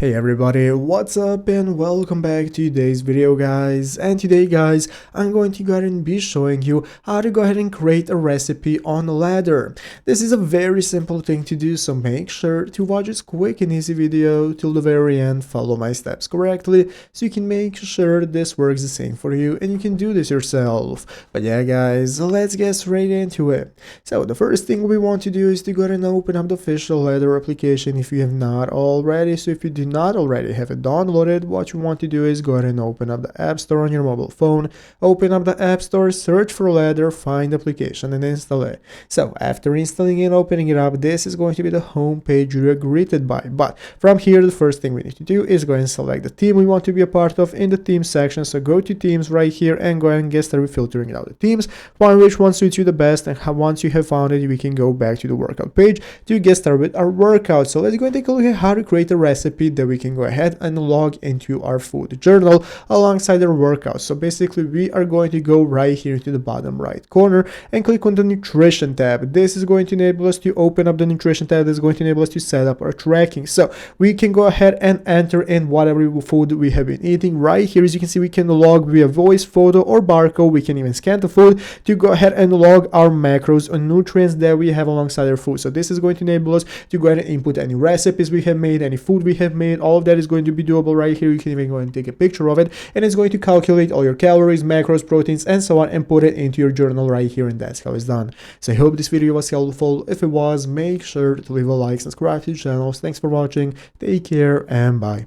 Hey everybody, what's up and welcome back to today's video guys. And today guys, I'm going to go ahead and be showing you how to go ahead and create a recipe on a ladder. This is a very simple thing to do, so make sure to watch this quick and easy video till the very end, follow my steps correctly so you can make sure this works the same for you and you can do this yourself. But yeah guys, let's get straight into it. So the first thing we want to do is to go ahead and open up the official ladder application if you have not already. So if you do not already have it downloaded, what you want to do is go ahead and open up the App Store on your mobile phone, open up the App Store, search for ladder, find the application and install it. So after installing it, opening it up, this is going to be the home page you are greeted by. But from here, the first thing we need to do is go ahead and select the team we want to be a part of in the team section. So go to teams right here and go ahead and get started filtering out the teams, find which one suits you the best, and once you have found it, we can go back to the workout page to get started with our workout. So let's go and take a look at how to create a recipe that we can go ahead and log into our food journal alongside our workout. So basically we are going to go right here to the bottom right corner and click on the nutrition tab. This is going to enable us to open up the nutrition tab. This is going to enable us to set up our tracking. So we can go ahead and enter in whatever food we have been eating. Right here, as you can see, we can log via voice, photo, or barcode. We can even scan the food to go ahead and log our macros or nutrients that we have alongside our food. So this is going to enable us to go ahead and input any recipes we have made, any food we have made. All of that is going to be doable right here. You can even go and take a picture of it, and it's going to calculate all your calories, macros, proteins, and so on, and put it into your journal right here, and that's how it's done. So I hope this video was helpful. If it was, make sure to leave a like, subscribe to the channel. Thanks for watching, take care, and bye.